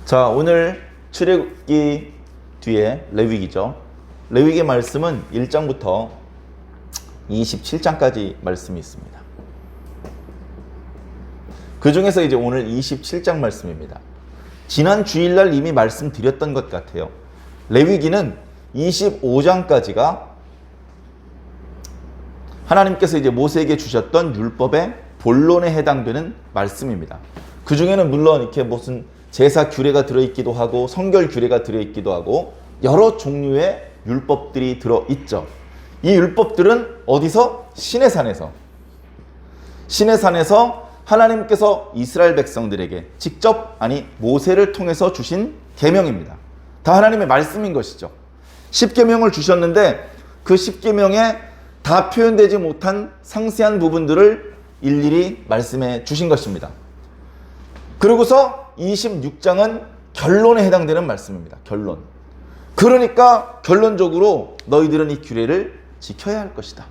자, 오늘 출애굽기 뒤에 레위기죠. 레위기 말씀은 1장부터 27장까지 말씀이 있습니다. 그 중에서 이제 오늘 27장 말씀입니다. 지난 주일날 이미 말씀드렸던 것 같아요. 레위기는 25장까지가 하나님께서 이제 모세에게 주셨던 율법의 본론에 해당되는 말씀입니다. 그 중에는 물론 이렇게 무슨 제사 규례가 들어있기도 하고 성결 규례가 들어있기도 하고 여러 종류의 율법들이 들어있죠. 이 율법들은 어디서? 시내산에서 하나님께서 이스라엘 백성들에게 직접 모세를 통해서 주신 계명입니다. 다 하나님의 말씀인 것이죠. 10계명을 주셨는데 그 10계명에 다 표현되지 못한 상세한 부분들을 일일이 말씀해 주신 것입니다. 그러고서 26장은 결론에 해당되는 말씀입니다. 결론. 그러니까 결론적으로 너희들은 이 규례를 지켜야 할 것이다.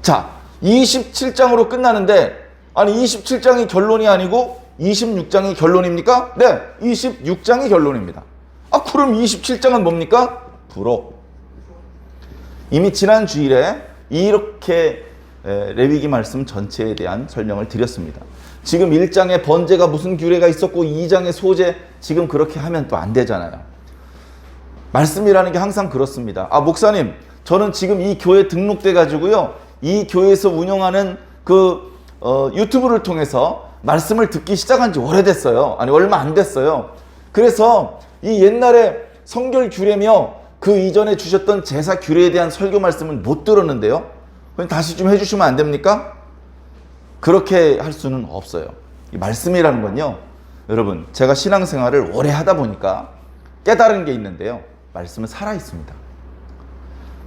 자, 27장으로 끝나는데 27장이 결론이 아니고 26장이 결론입니까? 네, 26장이 결론입니다. 그럼 27장은 뭡니까? 부록. 이미 지난 주일에 이렇게 레위기 말씀 전체에 대한 설명을 드렸습니다. 지금 1장에 번제가 무슨 규례가 있었고 2장의 소제, 지금 그렇게 하면 또 안 되잖아요. 말씀이라는 게 항상 그렇습니다. 목사님, 저는 지금 이 교회 등록돼 가지고요, 이 교회에서 운영하는 유튜브를 통해서 말씀을 듣기 시작한 지 오래됐어요. 얼마 안 됐어요. 그래서 이 옛날에 성결 규례며 그 이전에 주셨던 제사 규례에 대한 설교 말씀은 못 들었는데요. 그럼 다시 좀 해주시면 안 됩니까? 그렇게 할 수는 없어요. 이 말씀이라는 건요, 여러분, 제가 신앙생활을 오래 하다 보니까 깨달은 게 있는데요. 말씀은 살아있습니다.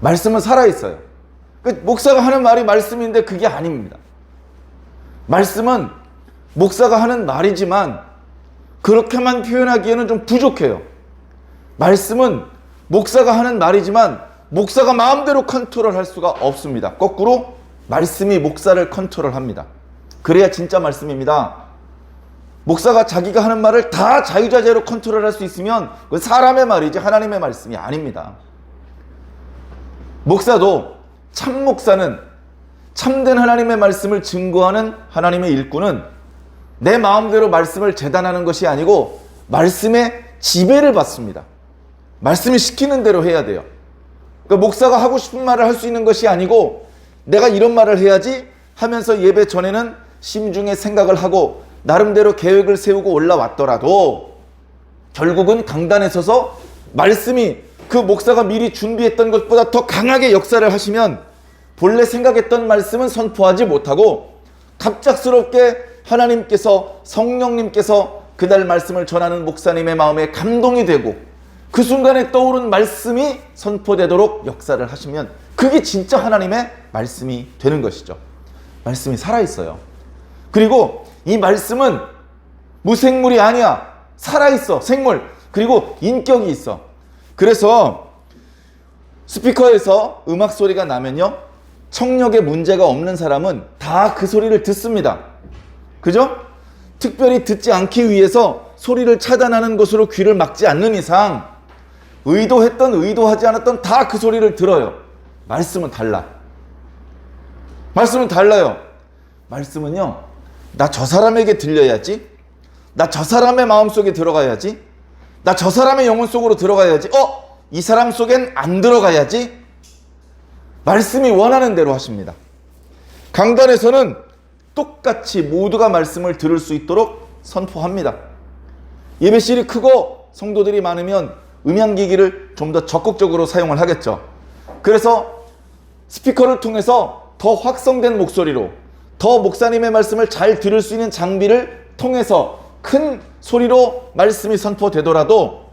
말씀은 살아있어요. 목사가 하는 말이 말씀인데 그게 아닙니다. 말씀은 목사가 하는 말이지만 그렇게만 표현하기에는 좀 부족해요. 말씀은 목사가 하는 말이지만 목사가 마음대로 컨트롤할 수가 없습니다. 거꾸로 말씀이 목사를 컨트롤합니다. 그래야 진짜 말씀입니다. 목사가 자기가 하는 말을 다 자유자재로 컨트롤할 수 있으면 그건 사람의 말이지 하나님의 말씀이 아닙니다. 목사도, 참 목사는, 참된 하나님의 말씀을 증거하는 하나님의 일꾼은 내 마음대로 말씀을 재단하는 것이 아니고 말씀의 지배를 받습니다. 말씀이 시키는 대로 해야 돼요. 그러니까 목사가 하고 싶은 말을 할 수 있는 것이 아니고 내가 이런 말을 해야지 하면서 예배 전에는 심중에 생각을 하고 나름대로 계획을 세우고 올라왔더라도 결국은 강단에 서서 말씀이 그 목사가 미리 준비했던 것보다 더 강하게 역사를 하시면 본래 생각했던 말씀은 선포하지 못하고 갑작스럽게 하나님께서, 성령님께서 그날 말씀을 전하는 목사님의 마음에 감동이 되고 그 순간에 떠오른 말씀이 선포되도록 역사를 하시면 그게 진짜 하나님의 말씀이 되는 것이죠. 말씀이 살아있어요. 그리고 이 말씀은 무생물이 아니야. 살아있어. 생물. 그리고 인격이 있어. 그래서 스피커에서 음악 소리가 나면요, 청력에 문제가 없는 사람은 다 그 소리를 듣습니다. 그죠? 특별히 듣지 않기 위해서 소리를 차단하는 것으로 귀를 막지 않는 이상 의도했던 의도하지 않았던 다 그 소리를 들어요. 말씀은 달라. 말씀은 달라요. 말씀은요, 나 저 사람에게 들려야지, 나 저 사람의 마음속에 들어가야지, 나 저 사람의 영혼 속으로 들어가야지, 이 사람 속엔 안 들어가야지. 말씀이 원하는 대로 하십니다. 강단에서는 똑같이 모두가 말씀을 들을 수 있도록 선포합니다. 예배실이 크고 성도들이 많으면 음향기기를 좀 더 적극적으로 사용을 하겠죠. 그래서 스피커를 통해서 더 확성된 목소리로 더 목사님의 말씀을 잘 들을 수 있는 장비를 통해서 큰 소리로 말씀이 선포되더라도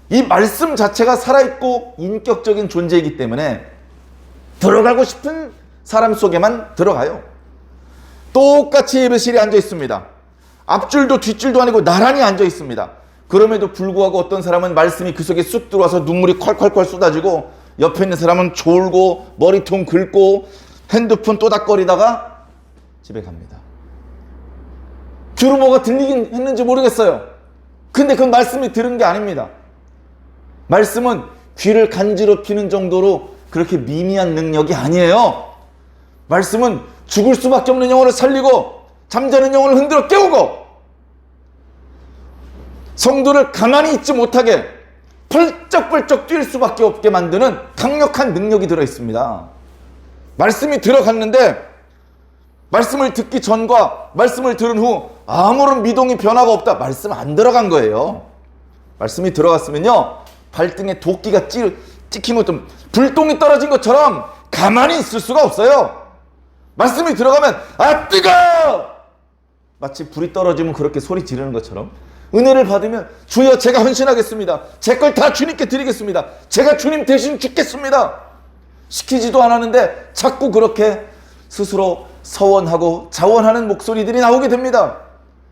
이 말씀 자체가 살아있고 인격적인 존재이기 때문에 들어가고 싶은 사람 속에만 들어가요. 똑같이 예배실에 앉아 있습니다. 앞줄도 뒷줄도 아니고 나란히 앉아 있습니다. 그럼에도 불구하고 어떤 사람은 말씀이 그 속에 쑥 들어와서 눈물이 콸콸콸 쏟아지고 옆에 있는 사람은 졸고 머리통 긁고 핸드폰 또닥거리다가 집에 갑니다. 귀로 뭐가 들리긴 했는지 모르겠어요. 근데 그 말씀이 들은 게 아닙니다. 말씀은 귀를 간지럽히는 정도로 그렇게 미미한 능력이 아니에요. 말씀은 죽을 수밖에 없는 영혼을 살리고 잠자는 영혼을 흔들어 깨우고 성도를 가만히 있지 못하게 펄쩍펄쩍 뛸 수밖에 없게 만드는 강력한 능력이 들어있습니다. 말씀이 들어갔는데 말씀을 듣기 전과 말씀을 들은 후 아무런 미동의 변화가 없다. 말씀 안 들어간 거예요. 말씀이 들어갔으면요, 발등에 도끼가 찍히면 좀 불똥이 떨어진 것처럼 가만히 있을 수가 없어요. 말씀이 들어가면 아 뜨거! 마치 불이 떨어지면 그렇게 소리 지르는 것처럼 은혜를 받으면 주여 제가 헌신하겠습니다. 제 걸 다 주님께 드리겠습니다. 제가 주님 대신 죽겠습니다. 시키지도 않았는데 자꾸 그렇게 스스로 서원하고 자원하는 목소리들이 나오게 됩니다.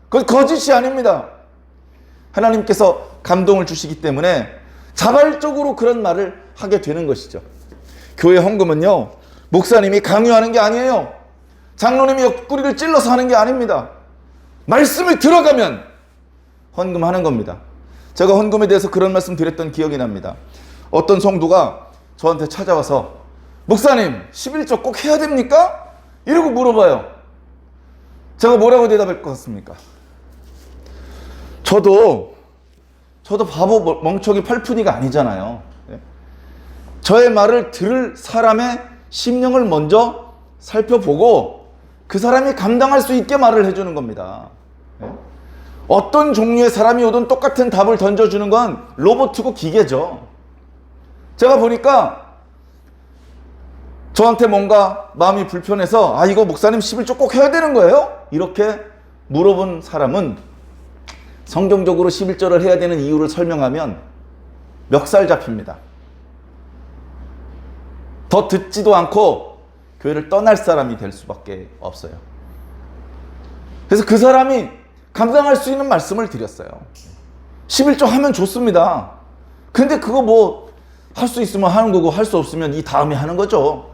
그건 거짓이 아닙니다. 하나님께서 감동을 주시기 때문에 자발적으로 그런 말을 하게 되는 것이죠. 교회 헌금은요, 목사님이 강요하는 게 아니에요. 장로님이 옆구리를 찔러서 하는 게 아닙니다. 말씀이 들어가면 헌금하는 겁니다. 제가 헌금에 대해서 그런 말씀 드렸던 기억이 납니다. 어떤 성도가 저한테 찾아와서 목사님 11조 꼭 해야 됩니까? 이러고 물어봐요. 제가 뭐라고 대답할 것 같습니까? 저도 바보 멍청이 팔푼이가 아니잖아요. 저의 말을 들을 사람의 심령을 먼저 살펴보고 그 사람이 감당할 수 있게 말을 해주는 겁니다. 어떤 종류의 사람이 오든 똑같은 답을 던져주는 건 로봇이고 기계죠. 제가 보니까 저한테 뭔가 마음이 불편해서 이거 목사님 11조 꼭 해야 되는 거예요? 이렇게 물어본 사람은 성경적으로 11조를 해야 되는 이유를 설명하면 멱살 잡힙니다. 더 듣지도 않고 교회를 떠날 사람이 될 수밖에 없어요. 그래서 그 사람이 감당할 수 있는 말씀을 드렸어요. 11조 하면 좋습니다. 근데 그거 뭐 할 수 있으면 하는 거고 할 수 없으면 이 다음에 하는 거죠.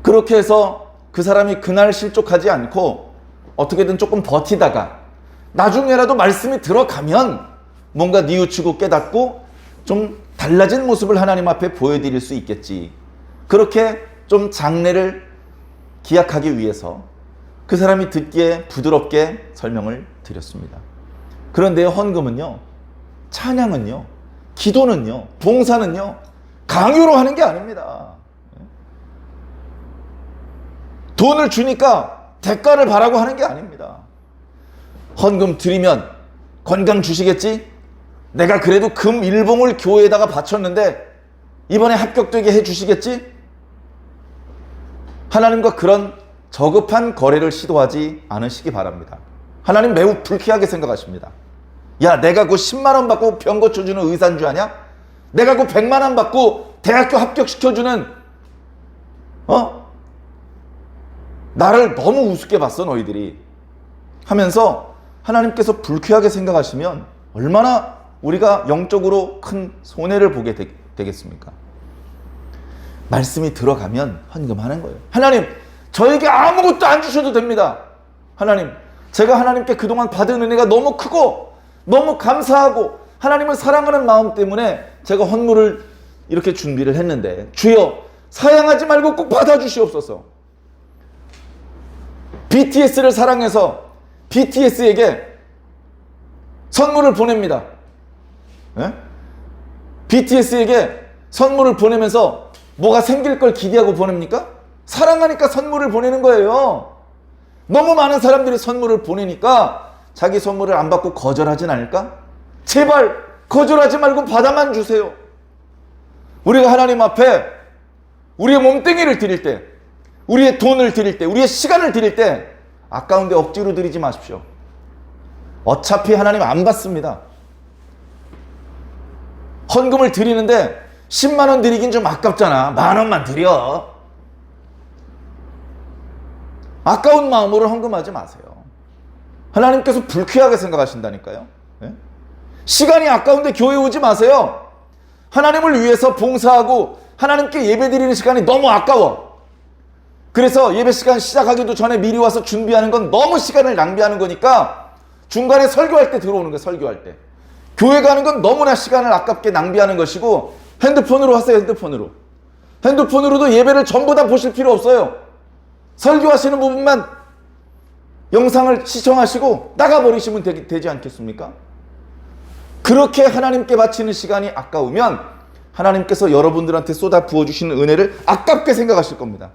그렇게 해서 그 사람이 그날 실족하지 않고 어떻게든 조금 버티다가 나중에라도 말씀이 들어가면 뭔가 뉘우치고 깨닫고 좀 달라진 모습을 하나님 앞에 보여드릴 수 있겠지. 그렇게 좀 장래를 기약하기 위해서 그 사람이 듣기에 부드럽게 설명을 드렸습니다. 그런데 헌금은요, 찬양은요, 기도는요, 봉사는요, 강요로 하는 게 아닙니다. 돈을 주니까 대가를 바라고 하는 게 아닙니다. 헌금 드리면 건강 주시겠지? 내가 그래도 금 일봉을 교회에다가 바쳤는데 이번에 합격되게 해주시겠지? 하나님과 그런 저급한 거래를 시도하지 않으시기 바랍니다. 하나님 매우 불쾌하게 생각하십니다. 야, 내가 그 10만 원 받고 병 고쳐주는 의사인 줄 아냐? 내가 그 100만 원 받고 대학교 합격시켜주는 나를 너무 우습게 봤어 너희들이 하면서 하나님께서 불쾌하게 생각하시면 얼마나 우리가 영적으로 큰 손해를 보게 되겠습니까? 말씀이 들어가면 헌금하는 거예요. 하나님, 저에게 아무것도 안 주셔도 됩니다. 하나님, 제가 하나님께 그동안 받은 은혜가 너무 크고 너무 감사하고 하나님을 사랑하는 마음 때문에 제가 헌물을 이렇게 준비를 했는데 주여 사양하지 말고 꼭 받아주시옵소서. BTS를 사랑해서 BTS에게 선물을 보냅니다. BTS에게 선물을 보내면서 뭐가 생길 걸 기대하고 보냅니까? 사랑하니까 선물을 보내는 거예요. 너무 많은 사람들이 선물을 보내니까 자기 선물을 안 받고 거절하진 않을까? 제발 거절하지 말고 받아만 주세요. 우리가 하나님 앞에 우리의 몸뚱이를 드릴 때, 우리의 돈을 드릴 때, 우리의 시간을 드릴 때 아까운데 억지로 드리지 마십시오. 어차피 하나님 안 받습니다. 헌금을 드리는데 10만 원 드리긴 좀 아깝잖아. 10,000원만 드려. 아까운 마음으로 헌금하지 마세요. 하나님께서 불쾌하게 생각하신다니까요. 네? 시간이 아까운데 교회 오지 마세요. 하나님을 위해서 봉사하고 하나님께 예배드리는 시간이 너무 아까워. 그래서 예배 시간 시작하기도 전에 미리 와서 준비하는 건 너무 시간을 낭비하는 거니까 중간에 설교할 때 들어오는 거예요. 설교할 때. 교회 가는 건 너무나 시간을 아깝게 낭비하는 것이고 핸드폰으로 하세요. 핸드폰으로도 예배를 전부 다 보실 필요 없어요. 설교하시는 부분만 영상을 시청하시고 나가버리시면 되지 않겠습니까? 그렇게 하나님께 바치는 시간이 아까우면 하나님께서 여러분들한테 쏟아 부어주시는 은혜를 아깝게 생각하실 겁니다.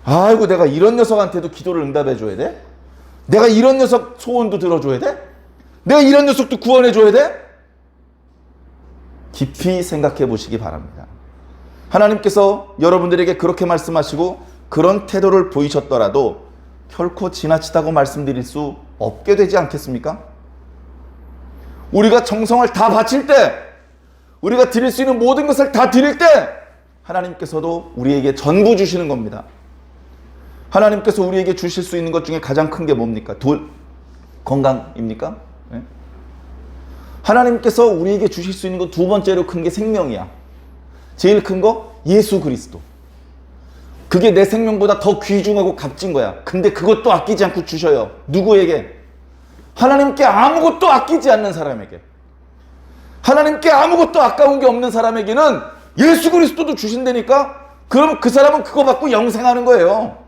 아이고, 내가 이런 녀석한테도 기도를 응답해줘야 돼? 내가 이런 녀석 소원도 들어줘야 돼? 내가 이런 녀석도 구원해줘야 돼? 깊이 생각해 보시기 바랍니다. 하나님께서 여러분들에게 그렇게 말씀하시고 그런 태도를 보이셨더라도 결코 지나치다고 말씀드릴 수 없게 되지 않겠습니까? 우리가 정성을 다 바칠 때, 우리가 드릴 수 있는 모든 것을 다 드릴 때 하나님께서도 우리에게 전부 주시는 겁니다. 하나님께서 우리에게 주실 수 있는 것 중에 가장 큰 게 뭡니까? 건강입니까? 네? 하나님께서 우리에게 주실 수 있는 것 두 번째로 큰 게 생명이야. 제일 큰 거 예수 그리스도. 그게 내 생명보다 더 귀중하고 값진 거야. 근데 그것도 아끼지 않고 주셔요. 누구에게? 하나님께 아무것도 아끼지 않는 사람에게. 하나님께 아무것도 아까운 게 없는 사람에게는 예수 그리스도도 주신다니까? 그럼 그 사람은 그거 받고 영생하는 거예요.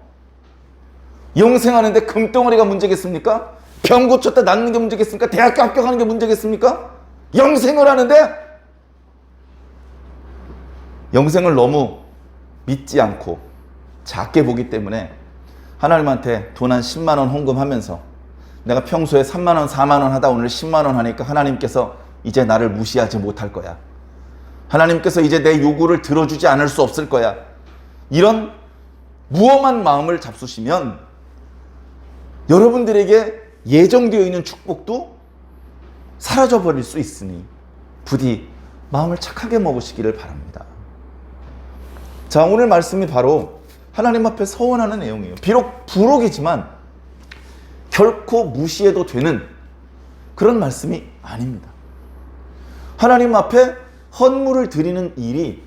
영생하는데 금덩어리가 문제겠습니까? 병 고쳤다 낫는 게 문제겠습니까? 대학교 합격하는 게 문제겠습니까? 영생을 하는데 영생을 너무 믿지 않고 작게 보기 때문에 하나님한테 돈 한 10만 원 헌금하면서 내가 평소에 3만 원, 4만 원 하다 오늘 10만 원 하니까 하나님께서 이제 나를 무시하지 못할 거야. 하나님께서 이제 내 요구를 들어주지 않을 수 없을 거야. 이런 무엄한 마음을 잡수시면 여러분들에게 예정되어 있는 축복도 사라져버릴 수 있으니 부디 마음을 착하게 먹으시기를 바랍니다. 자, 오늘 말씀이 바로 하나님 앞에 서원하는 내용이에요. 비록 부록이지만 결코 무시해도 되는 그런 말씀이 아닙니다. 하나님 앞에 헌물을 드리는 일이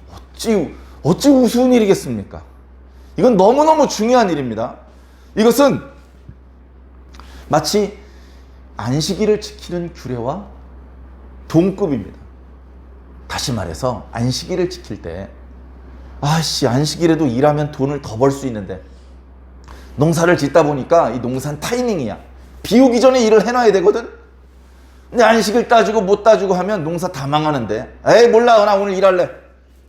어찌 우스운 일이겠습니까? 이건 너무너무 중요한 일입니다. 이것은 마치 안식일을 지키는 규례와 동급입니다. 다시 말해서 안식일을 지킬 때 안식일에도 일하면 돈을 더 벌 수 있는데 농사를 짓다 보니까 이 농사는 타이밍이야. 비 오기 전에 일을 해놔야 되거든. 근데 안식일 따지고 못 따지고 하면 농사 다 망하는데 에이 몰라 나 오늘 일할래.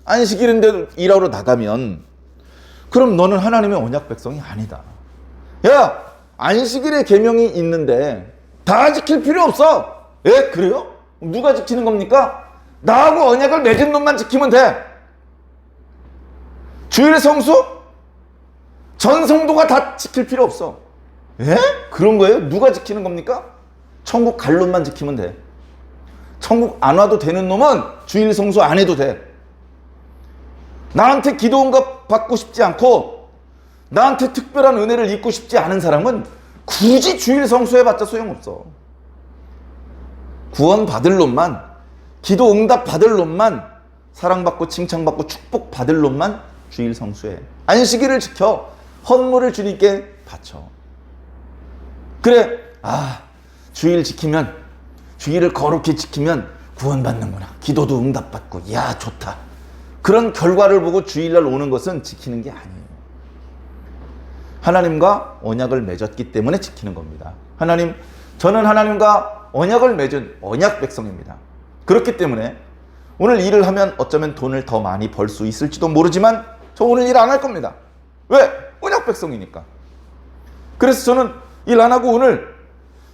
안식일인데도 일하러 나가면 그럼 너는 하나님의 언약 백성이 아니다. 야, 안식일에 계명이 있는데 다 지킬 필요 없어. 예? 그래요? 누가 지키는 겁니까? 나하고 언약을 맺은 놈만 지키면 돼. 주일 성수? 전 성도가 다 지킬 필요 없어. 예? 그런 거예요? 누가 지키는 겁니까? 천국 갈 놈만 지키면 돼. 천국 안 와도 되는 놈은 주일 성수 안 해도 돼. 나한테 기도 응답 받고 싶지 않고 나한테 특별한 은혜를 입고 싶지 않은 사람은 굳이 주일 성수해봤자 소용없어. 구원 받을 놈만, 기도 응답 받을 놈만, 사랑받고 칭찬받고 축복받을 놈만 주일 성수해. 안식일을 지켜 헌물을 주님께 바쳐. 그래, 주일 지키면, 주일을 거룩히 지키면 구원받는구나. 기도도 응답받고, 야 좋다. 그런 결과를 보고 주일날 오는 것은 지키는 게 아니에요. 하나님과 언약을 맺었기 때문에 지키는 겁니다. 저는 하나님과 언약을 맺은 언약 백성입니다. 그렇기 때문에 오늘 일을 하면 어쩌면 돈을 더 많이 벌 수 있을지도 모르지만 저 오늘 일 안 할 겁니다. 왜? 언약 백성이니까. 그래서 저는 일 안 하고 오늘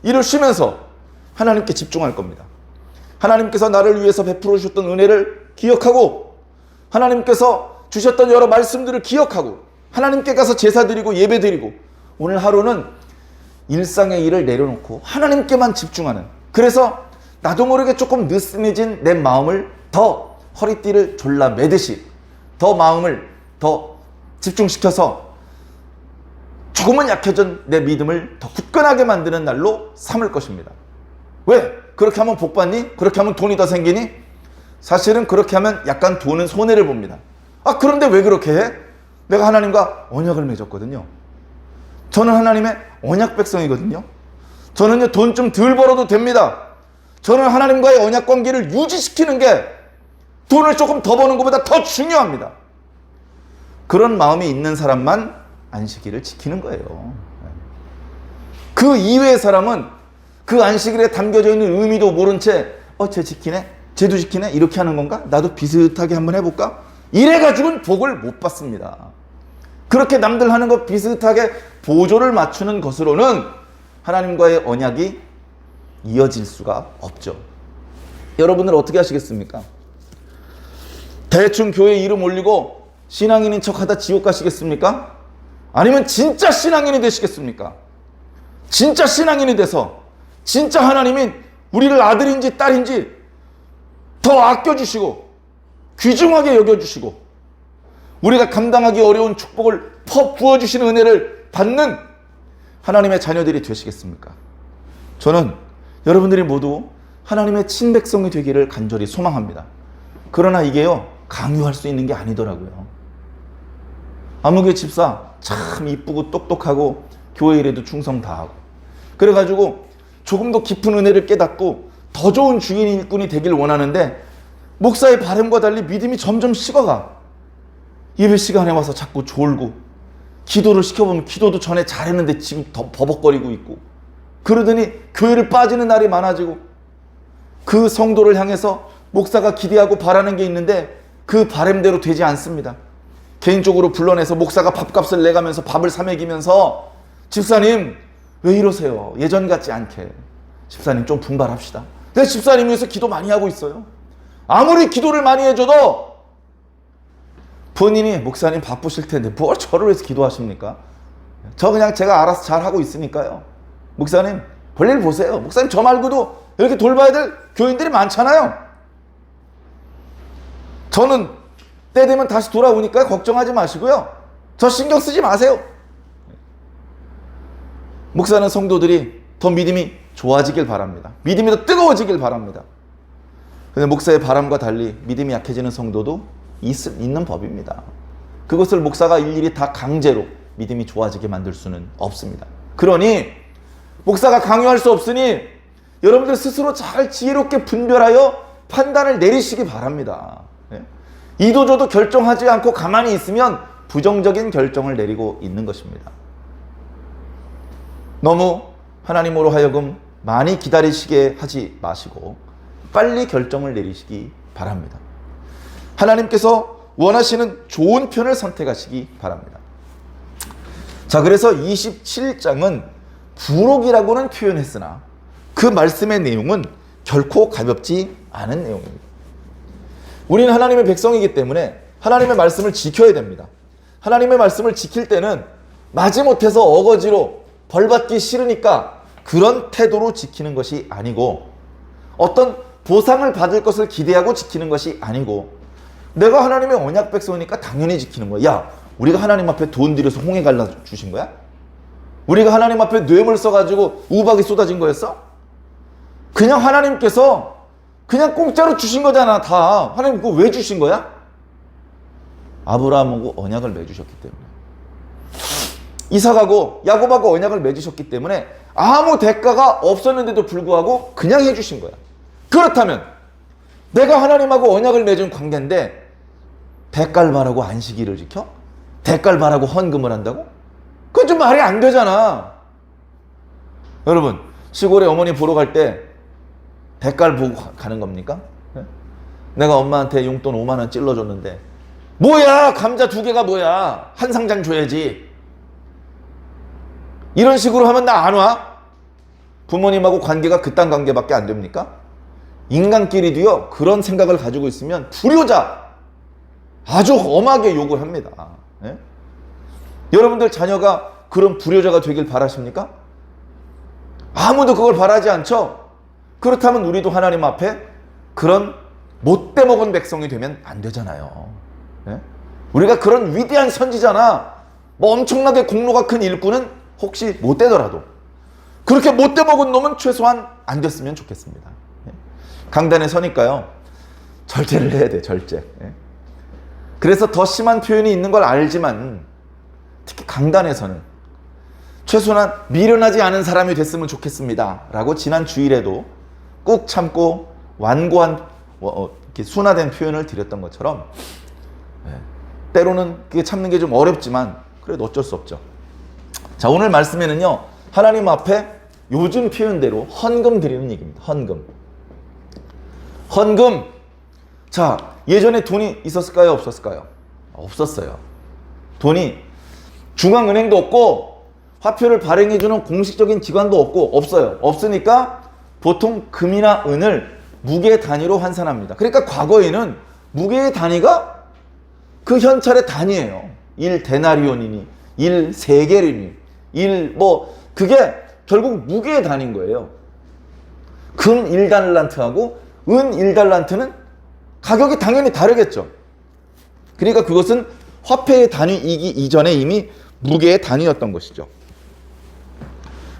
일을 쉬면서 하나님께 집중할 겁니다. 하나님께서 나를 위해서 베풀어 주셨던 은혜를 기억하고 하나님께서 주셨던 여러 말씀들을 기억하고 하나님께 가서 제사 드리고 예배 드리고 오늘 하루는 일상의 일을 내려놓고 하나님께만 집중하는, 그래서 나도 모르게 조금 느슨해진 내 마음을 더 허리띠를 졸라 매듯이 더 마음을 더 집중시켜서 조금은 약해진 내 믿음을 더 굳건하게 만드는 날로 삼을 것입니다. 왜? 그렇게 하면 복 받니? 그렇게 하면 돈이 더 생기니? 사실은 그렇게 하면 약간 돈은 손해를 봅니다. 그런데 왜 그렇게 해? 내가 하나님과 언약을 맺었거든요. 저는 하나님의 언약 백성이거든요. 저는요, 돈 좀 덜 벌어도 됩니다. 저는 하나님과의 언약 관계를 유지시키는 게 돈을 조금 더 버는 것보다 더 중요합니다. 그런 마음이 있는 사람만 안식일을 지키는 거예요. 그 이외의 사람은 그 안식일에 담겨져 있는 의미도 모른 채 쟤 지키네? 쟤도 지키네? 이렇게 하는 건가? 나도 비슷하게 한번 해볼까? 이래가지고는 복을 못 받습니다. 그렇게 남들 하는 것 비슷하게 보조를 맞추는 것으로는 하나님과의 언약이 이어질 수가 없죠. 여러분들 어떻게 하시겠습니까? 대충 교회 이름 올리고 신앙인인 척하다 지옥 가시겠습니까? 아니면 진짜 신앙인이 되시겠습니까? 진짜 신앙인이 돼서 진짜 하나님이 우리를 아들인지 딸인지 더 아껴주시고 귀중하게 여겨주시고 우리가 감당하기 어려운 축복을 퍼 부어주시는 은혜를 받는 하나님의 자녀들이 되시겠습니까? 저는 여러분들이 모두 하나님의 친백성이 되기를 간절히 소망합니다. 그러나 이게요, 강요할 수 있는 게 아니더라고요. 아무개 집사 참 이쁘고 똑똑하고 교회 일에도 충성 다하고 그래가지고 조금 더 깊은 은혜를 깨닫고 더 좋은 주인 일꾼이 되길 원하는데 목사의 바람과 달리 믿음이 점점 식어가. 예배 시간에 와서 자꾸 졸고 기도를 시켜보면 기도도 전에 잘했는데 지금 더 버벅거리고 있고 그러더니 교회를 빠지는 날이 많아지고 그 성도를 향해서 목사가 기대하고 바라는 게 있는데 그 바람대로 되지 않습니다. 개인적으로 불러내서 목사가 밥값을 내가면서 밥을 사 먹이면서 집사님 왜 이러세요? 예전 같지 않게. 집사님 좀 분발합시다. 내가 집사님 위해서 기도 많이 하고 있어요. 아무리 기도를 많이 해줘도 본인이 목사님 바쁘실 텐데 뭘 저를 위해서 기도하십니까? 저 그냥 제가 알아서 잘하고 있으니까요. 목사님 볼일 보세요. 목사님 저 말고도 이렇게 돌봐야 될 교인들이 많잖아요. 저는 때 되면 다시 돌아오니까 걱정하지 마시고요. 저 신경 쓰지 마세요. 목사는 성도들이 더 믿음이 좋아지길 바랍니다. 믿음이 더 뜨거워지길 바랍니다. 근데 목사의 바람과 달리 믿음이 약해지는 성도도 있는 법입니다. 그것을 목사가 일일이 다 강제로 믿음이 좋아지게 만들 수는 없습니다. 그러니 목사가 강요할 수 없으니 여러분들 스스로 잘 지혜롭게 분별하여 판단을 내리시기 바랍니다. 이도저도 결정하지 않고 가만히 있으면 부정적인 결정을 내리고 있는 것입니다. 너무 하나님으로 하여금 많이 기다리시게 하지 마시고 빨리 결정을 내리시기 바랍니다. 하나님께서 원하시는 좋은 편을 선택하시기 바랍니다. 자, 그래서 27장은 부록이라고는 표현했으나 그 말씀의 내용은 결코 가볍지 않은 내용입니다. 우리는 하나님의 백성이기 때문에 하나님의 말씀을 지켜야 됩니다. 하나님의 말씀을 지킬 때는 마지못해서 어거지로 벌받기 싫으니까 그런 태도로 지키는 것이 아니고 어떤 보상을 받을 것을 기대하고 지키는 것이 아니고 내가 하나님의 언약 백성이니까 당연히 지키는 거야. 야, 우리가 하나님 앞에 돈 들여서 홍해 갈라 주신 거야? 우리가 하나님 앞에 뇌물 써가지고 우박이 쏟아진 거였어? 그냥 하나님께서 그냥 공짜로 주신 거잖아. 다 하나님 그거 왜 주신 거야? 아브라함하고 언약을 맺으셨기 때문에, 이삭하고 야곱하고 언약을 맺으셨기 때문에 아무 대가가 없었는데도 불구하고 그냥 해주신 거야. 그렇다면 내가 하나님하고 언약을 맺은 관계인데 대가를 바라고 안식일을 지켜? 대가를 바라고 헌금을 한다고? 그건 좀 말이 안 되잖아. 여러분, 시골에 어머니 보러 갈 때 대가를 보고 가는 겁니까? 내가 엄마한테 용돈 5만 원 찔러줬는데 뭐야, 감자 2개가 뭐야, 한 상장 줘야지. 이런 식으로 하면 나 안 와? 부모님하고 관계가 그딴 관계밖에 안 됩니까? 인간끼리도요, 그런 생각을 가지고 있으면 불효자, 아주 엄하게 욕을 합니다. 예? 여러분들 자녀가 그런 불효자가 되길 바라십니까? 아무도 그걸 바라지 않죠? 그렇다면 우리도 하나님 앞에 그런 못돼 먹은 백성이 되면 안 되잖아요. 예? 우리가 그런 위대한 선지자나 뭐 엄청나게 공로가 큰 일꾼은 혹시 못 되더라도 그렇게 못돼 먹은 놈은 최소한 안 됐으면 좋겠습니다. 예? 강단에 서니까요, 절제를 해야 돼, 절제. 예? 그래서 더 심한 표현이 있는 걸 알지만 특히 강단에서는 최소한 미련하지 않은 사람이 됐으면 좋겠습니다 라고 지난 주일에도 꾹 참고 완고한 이렇게 순화된 표현을 드렸던 것처럼 때로는 그게 참는 게 좀 어렵지만 그래도 어쩔 수 없죠. 자, 오늘 말씀에는요, 하나님 앞에 요즘 표현대로 헌금 드리는 얘기입니다. 헌금. 자, 예전에 돈이 있었을까요? 없었을까요? 없었어요. 돈이 중앙은행도 없고 화표를 발행해주는 공식적인 기관도 없어요. 없으니까 보통 금이나 은을 무게 단위로 환산합니다. 그러니까 과거에는 무게의 단위가 그 현찰의 단위예요. 1데나리온이니 1세겔이니 그게 결국 무게의 단위인 거예요. 금 1달란트하고 은 1달란트는 가격이 당연히 다르겠죠. 그러니까 그것은 화폐의 단위이기 이전에 이미 무게의 단위였던 것이죠.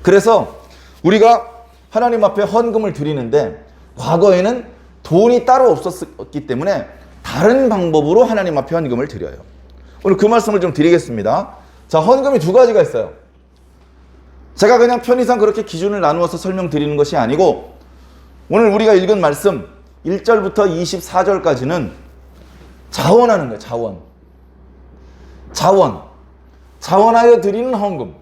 그래서 우리가 하나님 앞에 헌금을 드리는데 과거에는 돈이 따로 없었기 때문에 다른 방법으로 하나님 앞에 헌금을 드려요. 오늘 그 말씀을 좀 드리겠습니다. 자, 헌금이 두 가지가 있어요. 제가 그냥 편의상 그렇게 기준을 나누어서 설명드리는 것이 아니고 오늘 우리가 읽은 말씀 1절부터 24절까지는 자원하는 거예요. 자원하여 드리는 헌금.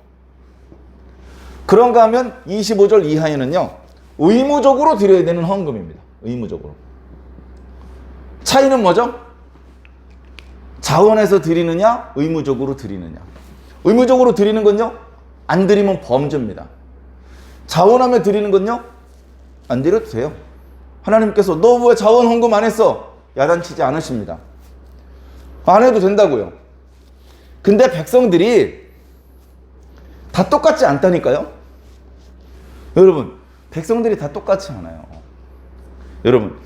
그런가 하면 25절 이하에는요, 의무적으로 드려야 되는 헌금입니다. 의무적으로. 차이는 뭐죠? 자원해서 드리느냐, 의무적으로 드리느냐. 의무적으로 드리는 건요, 안 드리면 범죄입니다. 자원하며 드리는 건요, 안 드려도 돼요. 하나님께서 너 왜 자원 헌금 안 했어? 야단치지 않으십니다. 안 해도 된다고요. 근데 백성들이 다 똑같지 않다니까요. 여러분, 백성들이 다 똑같지 않아요. 여러분,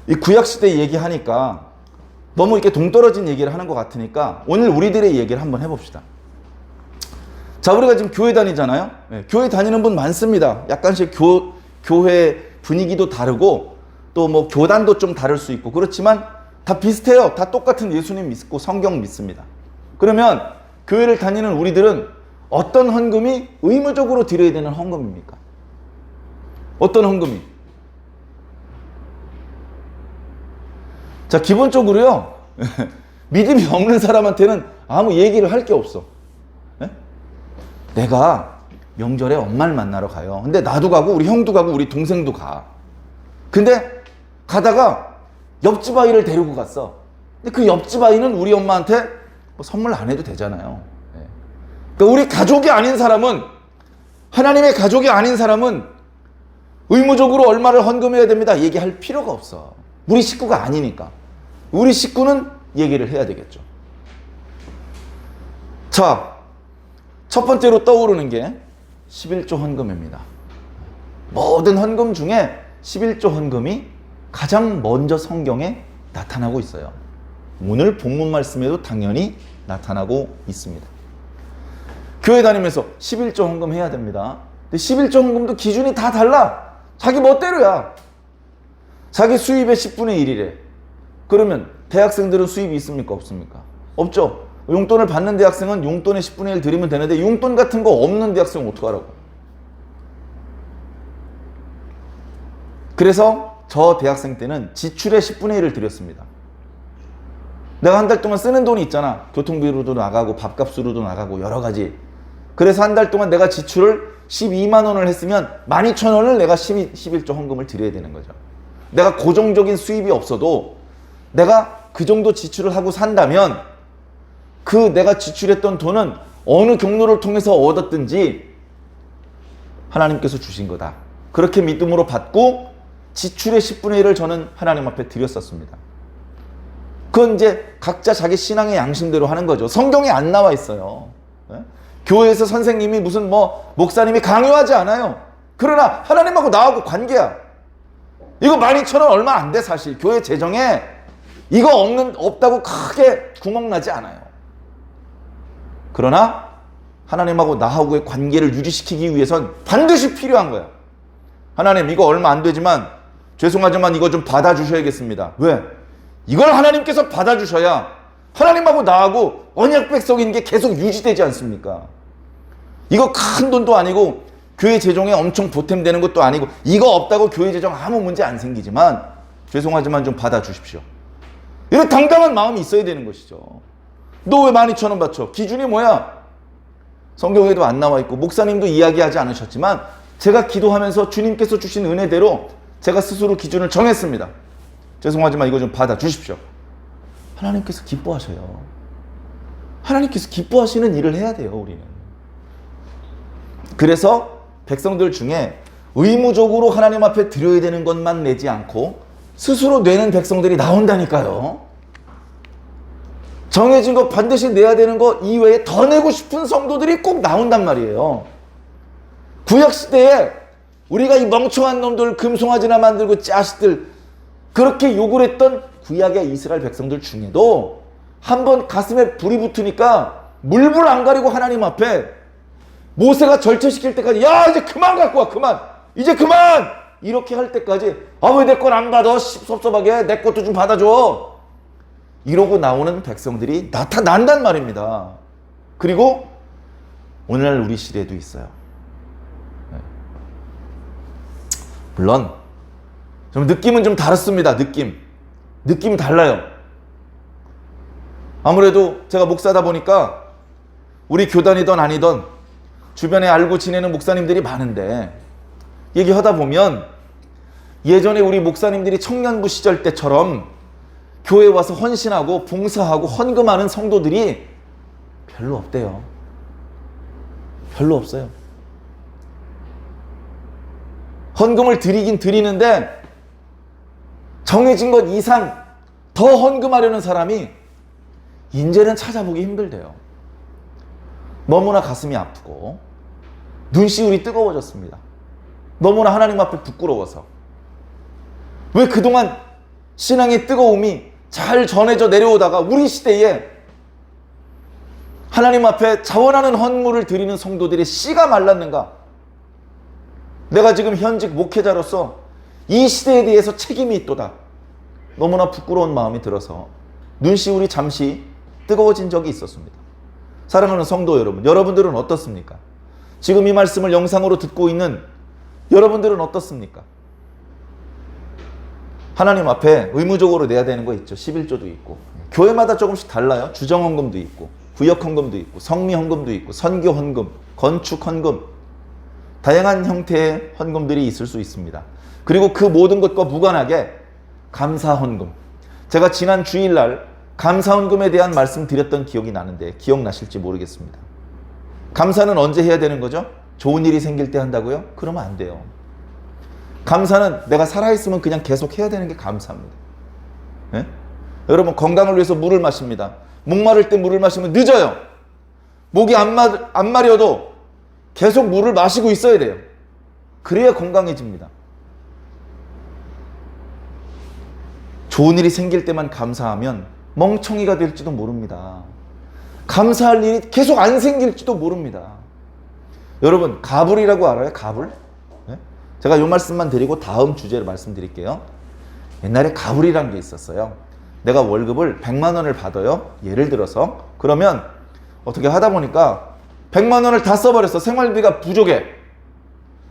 이 구약시대 얘기하니까 너무 이렇게 동떨어진 얘기를 하는 것 같으니까 오늘 우리들의 얘기를 한번 해봅시다. 자, 우리가 지금 교회 다니잖아요. 네, 교회 다니는 분 많습니다. 약간씩 교회 분위기도 다르고 또 뭐 교단도 좀 다를 수 있고 그렇지만 다 비슷해요. 다 똑같은 예수님 믿고 성경 믿습니다. 그러면 교회를 다니는 우리들은 어떤 헌금이 의무적으로 드려야 되는 헌금입니까? 어떤 헌금이? 자, 기본적으로요, 믿음이 없는 사람한테는 아무 얘기를 할 게 없어. 네? 내가 명절에 엄마를 만나러 가요. 근데 나도 가고 우리 형도 가고 우리 동생도 가. 근데 가다가 옆집 아이를 데리고 갔어. 근데 그 옆집 아이는 우리 엄마한테 뭐 선물 안 해도 되잖아요. 네. 그러니까 우리 가족이 아닌 사람은, 하나님의 가족이 아닌 사람은 의무적으로 얼마를 헌금해야 됩니다 얘기할 필요가 없어. 우리 식구가 아니니까. 우리 식구는 얘기를 해야 되겠죠. 자, 첫 번째로 떠오르는 게 11조 헌금입니다. 모든 헌금 중에 11조 헌금이 가장 먼저 성경에 나타나고 있어요. 오늘 본문 말씀에도 당연히 나타나고 있습니다. 교회 다니면서 11조 헌금 해야 됩니다. 근데 11조 헌금도 기준이 다 달라. 자기 멋대로야. 자기 수입의 10분의 1이래. 그러면 대학생들은 수입이 있습니까? 없습니까? 없죠. 용돈을 받는 대학생은 용돈의 10분의 1 드리면 되는데 용돈 같은 거 없는 대학생은 어떡하라고. 그래서 저 대학생 때는 지출의 10분의 1을 드렸습니다. 내가 한 달 동안 쓰는 돈이 있잖아. 교통비로도 나가고 밥값으로도 나가고 여러 가지. 그래서 한 달 동안 내가 지출을 12만 원을 했으면 12,000원을 내가 11조 헌금을 드려야 되는 거죠. 내가 고정적인 수입이 없어도 내가 그 정도 지출을 하고 산다면 그 내가 지출했던 돈은 어느 경로를 통해서 얻었든지 하나님께서 주신 거다. 그렇게 믿음으로 받고 지출의 10분의 1을 저는 하나님 앞에 드렸었습니다. 그건 이제 각자 자기 신앙의 양심대로 하는 거죠. 성경에 안 나와 있어요. 네? 교회에서 선생님이 무슨 목사님이 강요하지 않아요. 그러나 하나님하고 나하고 관계야. 이거 12,000원 얼마 안 돼 사실. 교회 재정에 이거 없다고 크게 구멍 나지 않아요. 그러나 하나님하고 나하고의 관계를 유지시키기 위해선 반드시 필요한 거야. 하나님 이거 얼마 안 되지만 죄송하지만 이거 좀 받아주셔야겠습니다. 왜? 이걸 하나님께서 받아주셔야 하나님하고 나하고 언약 백성인 게 계속 유지되지 않습니까? 이거 큰 돈도 아니고 교회 재정에 엄청 보탬되는 것도 아니고 이거 없다고 교회 재정 아무 문제 안 생기지만 죄송하지만 좀 받아주십시오. 이런 당당한 마음이 있어야 되는 것이죠. 너 왜 12,000원 받쳐? 기준이 뭐야? 성경에도 안 나와 있고 목사님도 이야기하지 않으셨지만 제가 기도하면서 주님께서 주신 은혜대로 제가 스스로 기준을 정했습니다. 죄송하지만 이거 좀 받아주십시오. 하나님께서 기뻐하셔요. 하나님께서 기뻐하시는 일을 해야 돼요, 우리는. 그래서 백성들 중에 의무적으로 하나님 앞에 드려야 되는 것만 내지 않고 스스로 내는 백성들이 나온다니까요. 정해진 거 반드시 내야 되는 거 이외에 더 내고 싶은 성도들이 꼭 나온단 말이에요. 구약시대에 우리가 이 멍청한 놈들 금송아지나 만들고 자식들 그렇게 욕을 했던 구약의 이스라엘 백성들 중에도 한번 가슴에 불이 붙으니까 물불 안 가리고 하나님 앞에 모세가 절제시킬 때까지 야 이제 그만 갖고 와 그만 이제 그만 이렇게 할 때까지 아 왜 내 건 안 받아 섭섭하게 내 것도 좀 받아줘 이러고 나오는 백성들이 나타난단 말입니다. 그리고 오늘날 우리 시대에도 있어요. 물론 좀 느낌은 좀 다릅니다. 느낌이 달라요. 아무래도 제가 목사다 보니까 우리 교단이든 아니든 주변에 알고 지내는 목사님들이 많은데 얘기하다 보면 예전에 우리 목사님들이 청년부 시절 때처럼 교회 와서 헌신하고 봉사하고 헌금하는 성도들이 별로 없대요. 별로 없어요. 헌금을 드리긴 드리는데 정해진 것 이상 더 헌금하려는 사람이 이제는 찾아보기 힘들대요. 너무나 가슴이 아프고 눈시울이 뜨거워졌습니다. 너무나 하나님 앞에 부끄러워서. 왜 그동안 신앙의 뜨거움이 잘 전해져 내려오다가 우리 시대에 하나님 앞에 자원하는 헌물을 드리는 성도들의 씨가 말랐는가? 내가 지금 현직 목회자로서 이 시대에 대해서 책임이 있도다. 너무나 부끄러운 마음이 들어서 눈시울이 잠시 뜨거워진 적이 있었습니다. 사랑하는 성도 여러분, 여러분들은 어떻습니까? 지금 이 말씀을 영상으로 듣고 있는 여러분들은 어떻습니까? 하나님 앞에 의무적으로 내야 되는 거 있죠. 11조도 있고 교회마다 조금씩 달라요. 주정헌금도 있고 구역헌금도 있고 성미헌금도 있고 선교헌금, 건축헌금 다양한 형태의 헌금들이 있을 수 있습니다. 그리고 그 모든 것과 무관하게 감사헌금. 제가 지난 주일날 감사헌금에 대한 말씀 드렸던 기억이 나는데 기억나실지 모르겠습니다. 감사는 언제 해야 되는 거죠? 좋은 일이 생길 때 한다고요? 그러면 안 돼요. 감사는 내가 살아있으면 그냥 계속 해야 되는 게 감사입니다. 네? 여러분 건강을 위해서 물을 마십니다. 목마를 때 물을 마시면 늦어요. 목이 안 마려도 계속 물을 마시고 있어야 돼요. 그래야 건강해집니다. 좋은 일이 생길 때만 감사하면 멍청이가 될지도 모릅니다. 감사할 일이 계속 안 생길지도 모릅니다. 여러분 가불이라고 알아요? 가불? 네? 제가 이 말씀만 드리고 다음 주제를 말씀드릴게요. 옛날에 가불이라는 게 있었어요. 내가 월급을 100만 원을 받아요. 예를 들어서. 그러면 어떻게 하다 보니까 100만 원을 다 써버렸어. 생활비가 부족해.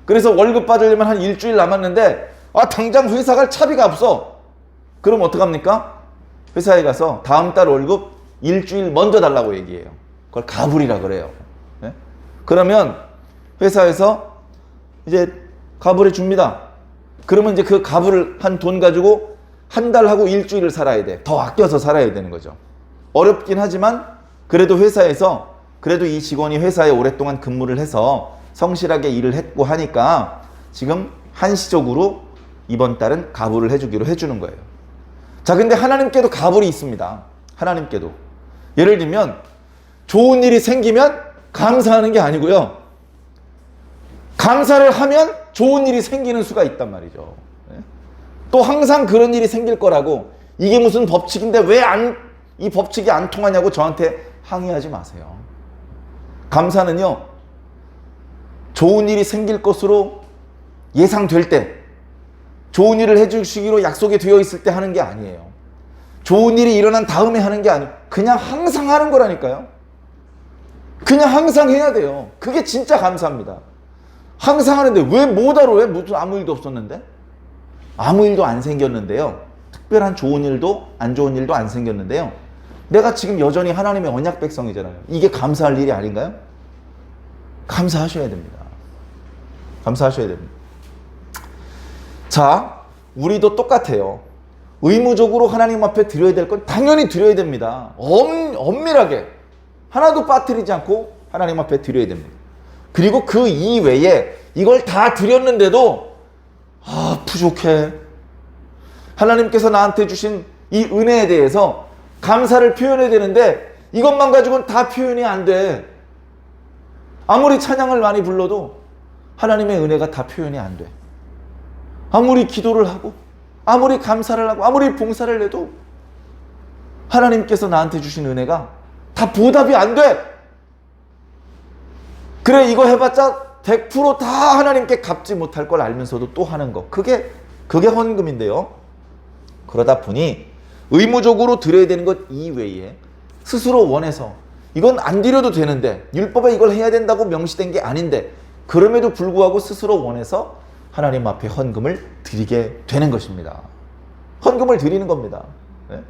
그래서 월급 받으려면 한 일주일 남았는데 당장 회사 갈 차비가 없어. 그럼 어떡합니까? 회사에 가서 다음 달 월급 일주일 먼저 달라고 얘기해요. 그걸 가불이라 그래요. 네? 그러면 회사에서 이제 가불해 줍니다. 그러면 이제 그 가불을 한 돈 가지고 한 달하고 일주일을 살아야 돼. 더 아껴서 살아야 되는 거죠. 어렵긴 하지만 그래도 회사에서 그래도 이 직원이 회사에 오랫동안 근무를 해서 성실하게 일을 했고 하니까 지금 한시적으로 이번 달은 가불을 해주기로 해주는 거예요. 자, 근데 하나님께도 가불이 있습니다. 하나님께도. 예를 들면 좋은 일이 생기면 감사하는 게 아니고요. 감사를 하면 좋은 일이 생기는 수가 있단 말이죠. 또 항상 그런 일이 생길 거라고 이게 무슨 법칙인데 왜 이 법칙이 안 통하냐고 저한테 항의하지 마세요. 감사는요. 좋은 일이 생길 것으로 예상될 때 좋은 일을 해주시기로 약속이 되어 있을 때 하는 게 아니에요. 좋은 일이 일어난 다음에 하는 게 아니에요. 그냥 항상 하는 거라니까요. 그냥 항상 해야 돼요. 그게 진짜 감사합니다. 항상 하는데 왜 못하러 해? 무슨 아무 일도 없었는데? 아무 일도 안 생겼는데요. 특별한 좋은 일도 안 좋은 일도 안 생겼는데요. 내가 지금 여전히 하나님의 언약 백성이잖아요. 이게 감사할 일이 아닌가요? 감사하셔야 됩니다. 감사하셔야 됩니다. 자, 우리도 똑같아요. 의무적으로 하나님 앞에 드려야 될 건 당연히 드려야 됩니다. 엄밀하게 하나도 빠뜨리지 않고 하나님 앞에 드려야 됩니다. 그리고 그 이외에 이걸 다 드렸는데도 부족해. 하나님께서 나한테 주신 이 은혜에 대해서 감사를 표현해야 되는데 이것만 가지고는 다 표현이 안 돼. 아무리 찬양을 많이 불러도 하나님의 은혜가 다 표현이 안 돼. 아무리 기도를 하고 아무리 감사를 하고 아무리 봉사를 해도 하나님께서 나한테 주신 은혜가 다 보답이 안 돼. 그래, 이거 해봤자 100% 다 하나님께 갚지 못할 걸 알면서도 또 하는 거. 그게 헌금인데요. 그러다 보니 의무적으로 드려야 되는 것 이외에 스스로 원해서 이건 안 드려도 되는데 율법에 이걸 해야 된다고 명시된 게 아닌데 그럼에도 불구하고 스스로 원해서 하나님 앞에 헌금을 드리게 되는 것입니다. 헌금을 드리는 겁니다. 네?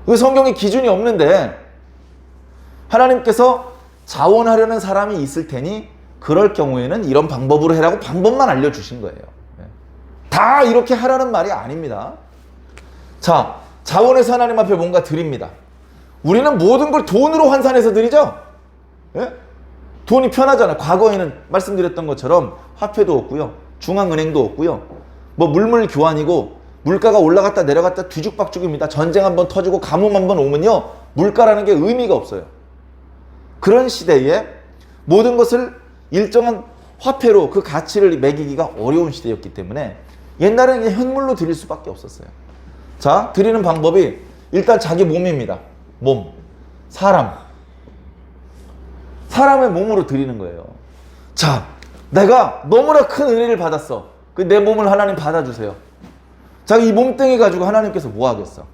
그 성경에 기준이 없는데 하나님께서 자원하려는 사람이 있을 테니 그럴 경우에는 이런 방법으로 해라고 방법만 알려주신 거예요. 네? 다 이렇게 하라는 말이 아닙니다. 자, 자원해서 하나님 앞에 뭔가 드립니다. 우리는 모든 걸 돈으로 환산해서 드리죠? 예? 돈이 편하잖아요. 과거에는 말씀드렸던 것처럼 화폐도 없고요. 중앙은행도 없고요. 뭐 물물 교환이고 물가가 올라갔다 내려갔다 뒤죽박죽입니다. 전쟁 한번 터지고 가뭄 한번 오면요. 물가라는 게 의미가 없어요. 그런 시대에 모든 것을 일정한 화폐로 그 가치를 매기기가 어려운 시대였기 때문에 옛날에는 그냥 현물로 드릴 수밖에 없었어요. 자, 드리는 방법이 일단 자기 몸입니다. 몸, 사람의 몸으로 드리는 거예요. 자, 내가 너무나 큰 은혜를 받았어. 내 몸을 하나님 받아주세요. 자, 이 몸뚱이 가지고 하나님께서 뭐 하겠어?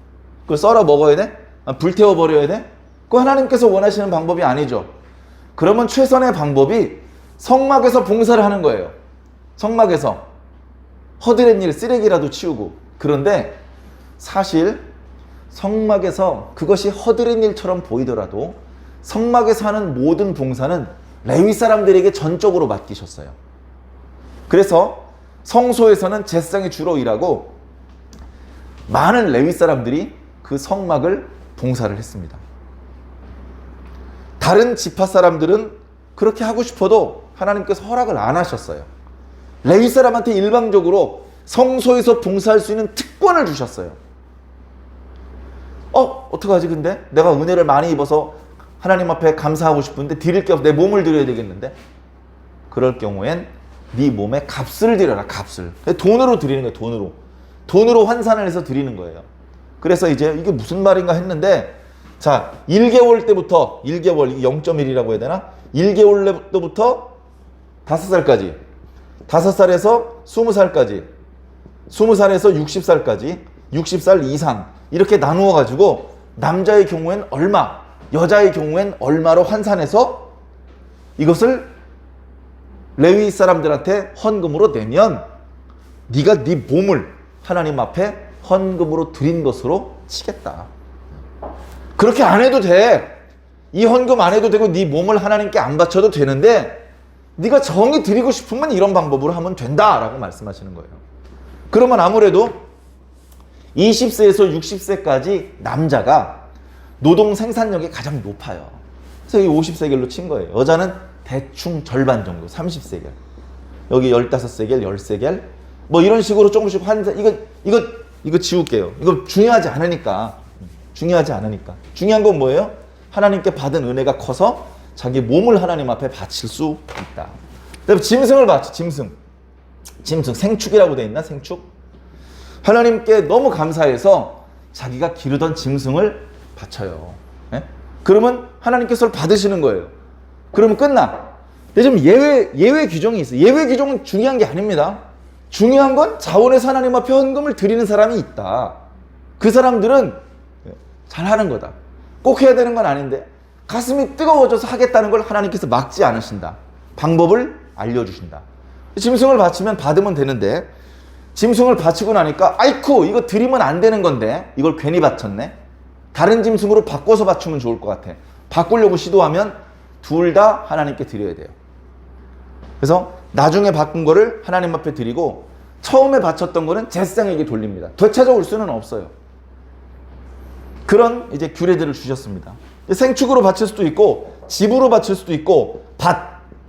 그걸 썰어 먹어야 돼? 불태워 버려야 돼? 그거 하나님께서 원하시는 방법이 아니죠. 그러면 최선의 방법이 성막에서 봉사를 하는 거예요. 성막에서 허드렛 일, 쓰레기라도 치우고. 그런데 사실 성막에서 그것이 허드렛 일처럼 보이더라도 성막에서 하는 모든 봉사는 레위 사람들에게 전적으로 맡기셨어요. 그래서 성소에서는 제사장이 주로 일하고 많은 레위 사람들이 그 성막을 봉사를 했습니다. 다른 지파 사람들은 그렇게 하고 싶어도 하나님께서 허락을 안 하셨어요. 레위 사람한테 일방적으로 성소에서 봉사할 수 있는 특권을 주셨어요. 어떡하지 근데? 내가 은혜를 많이 입어서 하나님 앞에 감사하고 싶은데 드릴 게 없어. 내 몸을 드려야 되겠는데? 그럴 경우엔 네 몸에 값을 드려라. 값을. 돈으로 드리는 거예요. 돈으로 환산을 해서 드리는 거예요. 그래서 이제 이게 무슨 말인가 했는데, 자, 1개월 때부터 1개월, 0.1이라고 해야 되나? 1개월 때부터 5살까지, 5살에서 20살까지, 20살에서 60살까지, 60살 이상 이렇게 나누어 가지고 남자의 경우엔 얼마, 여자의 경우엔 얼마로 환산해서 이것을 레위 사람들한테 헌금으로 내면 네가 네 몸을 하나님 앞에 헌금으로 드린 것으로 치겠다. 그렇게 안 해도 돼. 이 헌금 안 해도 되고 네 몸을 하나님께 안 바쳐도 되는데 네가 정이 드리고 싶으면 이런 방법으로 하면 된다라고 말씀하시는 거예요. 그러면 아무래도 20세에서 60세까지 남자가 노동 생산력이 가장 높아요. 그래서 이 50세겔로 친 거예요. 여자는 대충 절반 정도, 30세겔. 여기 15세겔, 10세겔. 뭐 이런 식으로 조금씩 환산. 이거 지울게요. 이거 중요하지 않으니까. 중요한 건 뭐예요? 하나님께 받은 은혜가 커서 자기 몸을 하나님 앞에 바칠 수 있다. 그다음에 짐승을 바쳐. 짐승. 생축이라고 돼 있나? 생축. 하나님께 너무 감사해서 자기가 기르던 짐승을 바쳐요. 네? 그러면 하나님께서 받으시는 거예요. 그러면 끝나. 근데 좀 예외 규정이 있어요. 예외 규정은 중요한 게 아닙니다. 중요한 건 자원해서 하나님 앞에 헌금을 드리는 사람이 있다. 그 사람들은 잘 하는 거다. 꼭 해야 되는 건 아닌데 가슴이 뜨거워져서 하겠다는 걸 하나님께서 막지 않으신다. 방법을 알려주신다. 짐승을 바치면 받으면 되는데 짐승을 바치고 나니까 아이쿠 이거 드리면 안 되는 건데 이걸 괜히 바쳤네. 다른 짐승으로 바꿔서 바치면 좋을 것 같아. 바꾸려고 시도하면 둘 다 하나님께 드려야 돼요. 그래서 나중에 바꾼 거를 하나님 앞에 드리고 처음에 바쳤던 거는 제사장에게 돌립니다. 되찾아올 수는 없어요. 그런 이제 규례들을 주셨습니다. 생축으로 바칠 수도 있고 집으로 바칠 수도 있고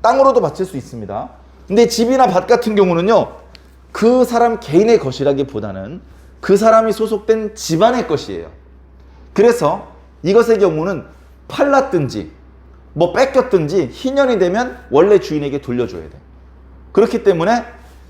땅으로도 바칠 수 있습니다. 근데 집이나 밭 같은 경우는요, 그 사람 개인의 것이라기보다는 그 사람이 소속된 집안의 것이에요. 그래서 이것의 경우는 팔랐든지 뭐 뺏겼든지 희년이 되면 원래 주인에게 돌려줘야 돼. 그렇기 때문에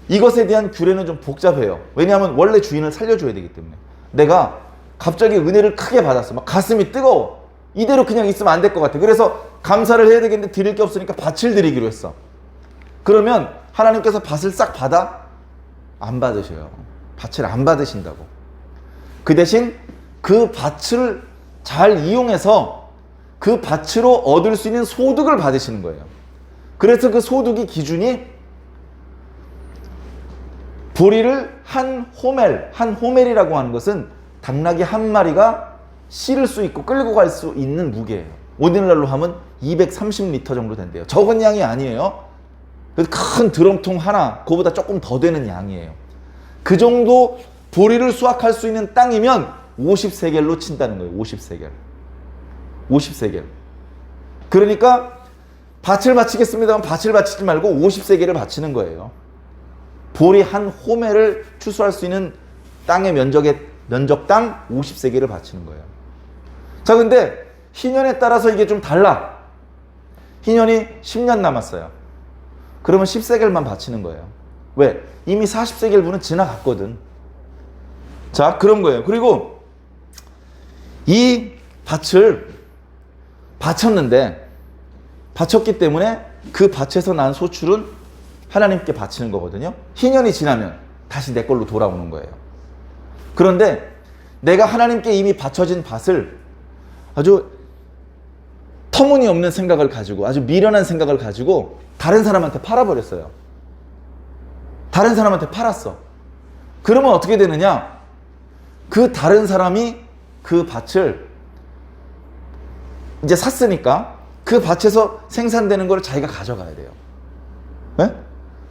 이것에 대한 규례는 좀 복잡해요. 왜냐하면 원래 주인을 살려줘야 되기 때문에. 내가 갑자기 은혜를 크게 받았어. 막 가슴이 뜨거워. 이대로 그냥 있으면 안 될 것 같아. 그래서 감사를 해야 되겠는데 드릴 게 없으니까 밭을 드리기로 했어. 그러면 하나님께서 밭을 싹 받아? 안 받으셔요. 밭을 안 받으신다고. 그 대신 그 밭을 잘 이용해서 그 밭으로 얻을 수 있는 소득을 받으시는 거예요. 그래서 그 소득이 기준이 보리를 한 호멜이라고 하는 것은 당나귀 한 마리가 실을 수 있고 끌고 갈 수 있는 무게예요. 오늘날로 하면 230리터 정도 된대요. 적은 양이 아니에요. 큰 드럼통 하나, 그거보다 조금 더 되는 양이에요. 그 정도 보리를 수확할 수 있는 땅이면 50세겔로 친다는 거예요. 50세겔. 50세겔. 그러니까 밭을 바치겠습니다만 밭을 바치지 말고 50세겔을 바치는 거예요. 보리 한 호멜을 추수할 수 있는 땅의 면적당 50세겔을 바치는 거예요. 자, 근데 희년에 따라서 이게 좀 달라. 희년이 10년 남았어요. 그러면 10세겔만 바치는 거예요. 왜? 이미 40세겔분은 지나갔거든. 자, 그런 거예요. 그리고 이 밭을 바쳤기 때문에 그 밭에서 난 소출은 하나님께 바치는 거거든요. 희년이 지나면 다시 내 걸로 돌아오는 거예요. 그런데 내가 하나님께 이미 바쳐진 밭을 아주 터무니없는 생각을 가지고, 아주 미련한 생각을 가지고 다른 사람한테 팔아버렸어요. 다른 사람한테 팔았어. 그러면 어떻게 되느냐? 그 다른 사람이 그 밭을 이제 샀으니까 그 밭에서 생산되는 걸 자기가 가져가야 돼요. 네?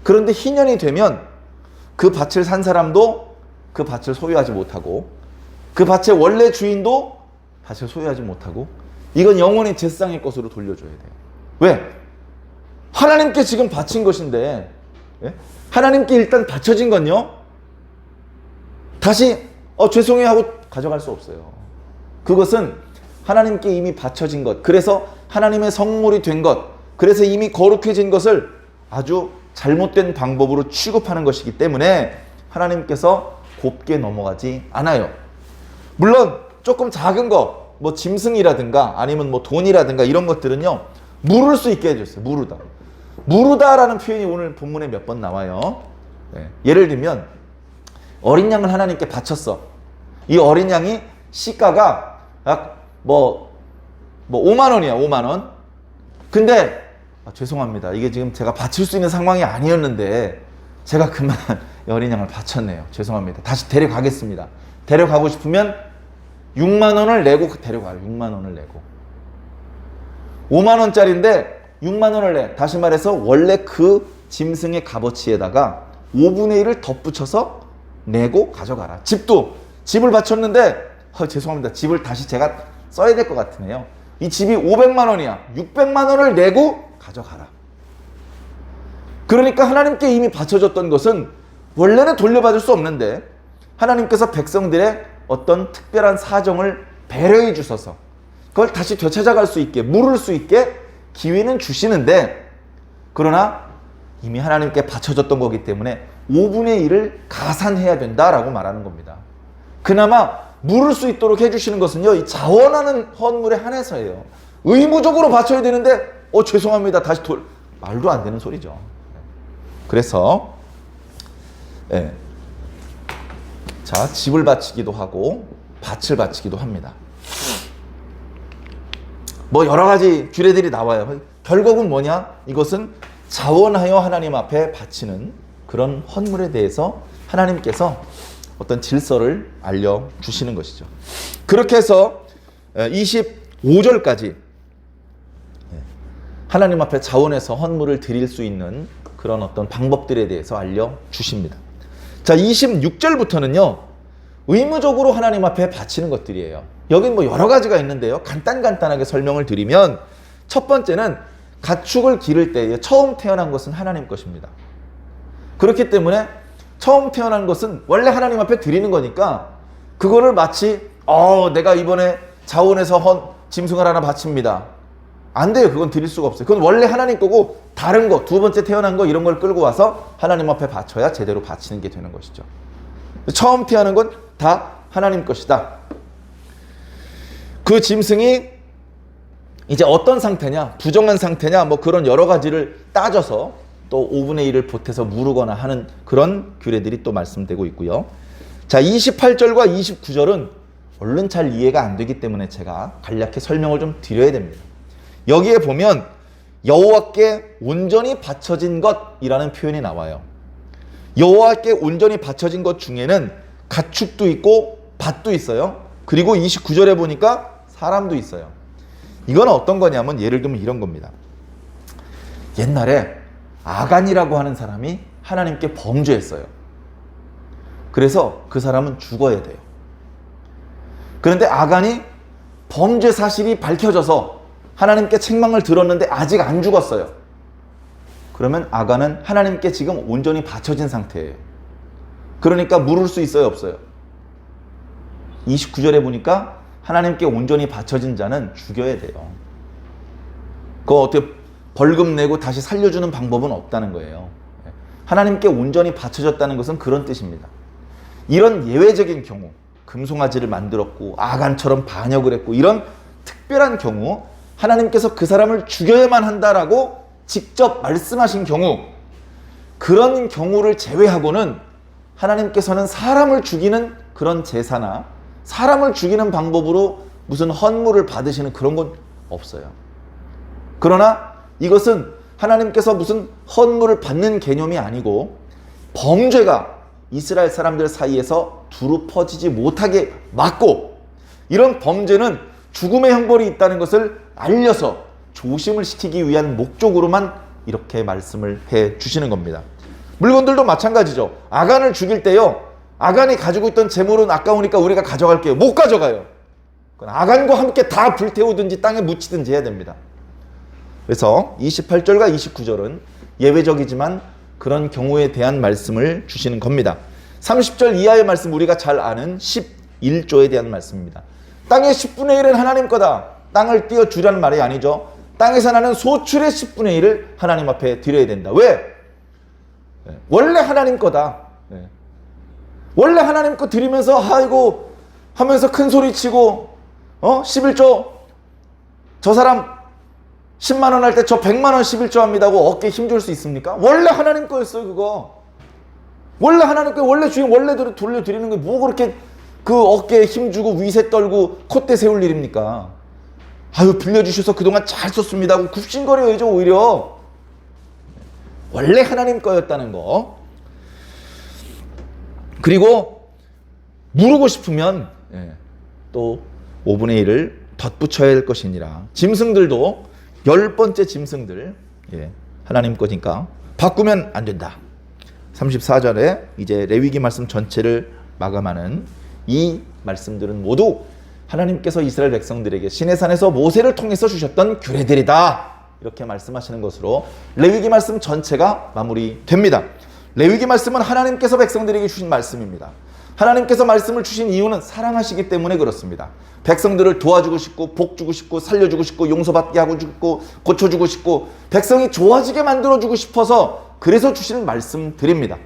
그런데 희년이 되면 그 밭을 산 사람도 그 밭을 소유하지 못하고 그 밭의 원래 주인도 밭을 소유하지 못하고 이건 영원히 제사장의 것으로 돌려줘야 돼요. 왜? 하나님께 지금 바친 것인데, 예? 하나님께 일단 바쳐진 건요, 다시 죄송해요 하고 가져갈 수 없어요. 그것은 하나님께 이미 바쳐진 것, 그래서 하나님의 성물이 된 것, 그래서 이미 거룩해진 것을 아주 잘못된 방법으로 취급하는 것이기 때문에 하나님께서 곱게 넘어가지 않아요. 물론 조금 작은 거, 뭐 짐승이라든가 아니면 뭐 돈이라든가 이런 것들은요, 물을 수 있게 해줬어요. 무르다라는 표현이 오늘 본문에 몇 번 나와요. 네. 예를 들면 어린 양을 하나님께 바쳤어. 이 어린 양이 시가가 약 뭐 5만 원이야. 5만 원. 근데 죄송합니다. 이게 지금 제가 바칠 수 있는 상황이 아니었는데 제가 그만 어린 양을 바쳤네요. 죄송합니다. 다시 데려가겠습니다. 데려가고 싶으면 6만 원을 내고 데려가요. 6만 원을 내고. 5만 원짜리인데 6만 원을 내. 다시 말해서 원래 그 짐승의 값어치에다가 5분의 1을 덧붙여서 내고 가져가라. 집을 바쳤는데 죄송합니다. 집을 다시 제가 써야 될 것 같으네요. 이 집이 500만 원이야. 600만 원을 내고 가져가라. 그러니까 하나님께 이미 바쳐졌던 것은 원래는 돌려받을 수 없는데 하나님께서 백성들의 어떤 특별한 사정을 배려해 주셔서 그걸 다시 되찾아갈 수 있게, 물을 수 있게 기회는 주시는데, 그러나 이미 하나님께 바쳐졌던 거기 때문에 5분의 1을 가산해야 된다라고 말하는 겁니다. 그나마 물을 수 있도록 해주시는 것은요, 이 자원하는 헌물에 한해서예요. 의무적으로 바쳐야 되는데 죄송합니다. 다시 말도 안 되는 소리죠. 그래서 자, 집을 바치기도 하고 밭을 바치기도 합니다. 뭐 여러 가지 규례들이 나와요. 결국은 뭐냐? 이것은 자원하여 하나님 앞에 바치는 그런 헌물에 대해서 하나님께서 어떤 질서를 알려주시는 것이죠. 그렇게 해서 25절까지 하나님 앞에 자원해서 헌물을 드릴 수 있는 그런 어떤 방법들에 대해서 알려주십니다. 자, 26절부터는요, 의무적으로 하나님 앞에 바치는 것들이에요. 여긴 뭐 여러 가지가 있는데요. 간단하게 설명을 드리면, 첫 번째는 가축을 기를 때 처음 태어난 것은 하나님 것입니다. 그렇기 때문에 처음 태어난 것은 원래 하나님 앞에 드리는 거니까, 그거를 마치 내가 이번에 자원해서 짐승을 하나 바칩니다, 안 돼요. 그건 드릴 수가 없어요. 그건 원래 하나님 거고, 다른 거, 두 번째 태어난 거 이런 걸 끌고 와서 하나님 앞에 바쳐야 제대로 바치는 게 되는 것이죠. 처음 태어난 건 다 하나님 것이다. 그 짐승이 이제 어떤 상태냐, 부정한 상태냐, 뭐 그런 여러 가지를 따져서 또 5분의 1을 보태서 무르거나 하는 그런 규례들이 또 말씀되고 있고요. 자, 28절과 29절은 얼른 잘 이해가 안 되기 때문에 제가 간략히 설명을 좀 드려야 됩니다. 여기에 보면 여호와께 온전히 바쳐진 것이라는 표현이 나와요. 여호와께 온전히 바쳐진 것 중에는 가축도 있고 밭도 있어요. 그리고 29절에 보니까 사람도 있어요. 이건 어떤 거냐면, 예를 들면 이런 겁니다. 옛날에 아간이라고 하는 사람이 하나님께 범죄했어요. 그래서 그 사람은 죽어야 돼요. 그런데 아간이 범죄 사실이 밝혀져서 하나님께 책망을 들었는데 아직 안 죽었어요. 그러면 아간은 하나님께 지금 온전히 바쳐진 상태예요. 그러니까 물을 수 있어요, 없어요? 29절에 보니까 하나님께 온전히 바쳐진 자는 죽여야 돼요. 그거 어떻게 벌금 내고 다시 살려주는 방법은 없다는 거예요. 하나님께 온전히 바쳐졌다는 것은 그런 뜻입니다. 이런 예외적인 경우, 금송아지를 만들었고 아간처럼 반역을 했고 이런 특별한 경우, 하나님께서 그 사람을 죽여야만 한다라고 직접 말씀하신 경우, 그런 경우를 제외하고는 하나님께서는 사람을 죽이는 그런 제사나 사람을 죽이는 방법으로 무슨 헌물을 받으시는 그런 건 없어요. 그러나 이것은 하나님께서 무슨 헌물을 받는 개념이 아니고, 범죄가 이스라엘 사람들 사이에서 두루 퍼지지 못하게 막고, 이런 범죄는 죽음의 형벌이 있다는 것을 알려서 조심을 시키기 위한 목적으로만 이렇게 말씀을 해 주시는 겁니다. 물건들도 마찬가지죠. 아간을 죽일 때요, 아간이 가지고 있던 재물은 아까우니까 우리가 가져갈게요. 못 가져가요. 아간과 함께 다 불태우든지 땅에 묻히든지 해야 됩니다. 그래서 28절과 29절은 예외적이지만 그런 경우에 대한 말씀을 주시는 겁니다. 30절 이하의 말씀, 우리가 잘 아는 11조에 대한 말씀입니다. 땅의 10분의 1은 하나님 거다. 땅을 띄워주라는 말이 아니죠. 땅에서 나는 소출의 10분의 1을 하나님 앞에 드려야 된다. 왜? 원래 하나님 거다. 원래 하나님 거 드리면서 아이고 하면서 큰 소리 치고 11조 저 사람 10만 원 할 때 저 100만 원 11조 합니다고 어깨에 힘줄 수 있습니까? 원래 하나님 거였어요. 그거 원래 하나님 거, 원래 주인 원래대로 돌려드리는 게 뭐 그렇게 그 어깨에 힘주고 위세 떨고 콧대 세울 일입니까? 아유, 빌려주셔서 그동안 잘 썼습니다 하고 굽신거려야죠. 오히려 원래 하나님 거였다는 거. 그리고 무르고 싶으면 또 5분의 1을 덧붙여야 할 것이니라. 짐승들도 10번째 짐승들 하나님 거니까 바꾸면 안 된다. 34절에 이제 레위기 말씀 전체를 마감하는 이 말씀들은 모두 하나님께서 이스라엘 백성들에게 시내산에서 모세를 통해서 주셨던 규례들이다. 이렇게 말씀하시는 것으로 레위기 말씀 전체가 마무리됩니다. 레위기 말씀은 하나님께서 백성들에게 주신 말씀입니다. 하나님께서 말씀을 주신 이유는 사랑하시기 때문에 그렇습니다. 백성들을 도와주고 싶고 복 주고 싶고 살려주고 싶고 용서받게 하고 싶고 고쳐주고 싶고 백성이 좋아지게 만들어주고 싶어서 그래서 주시는 말씀들입니다.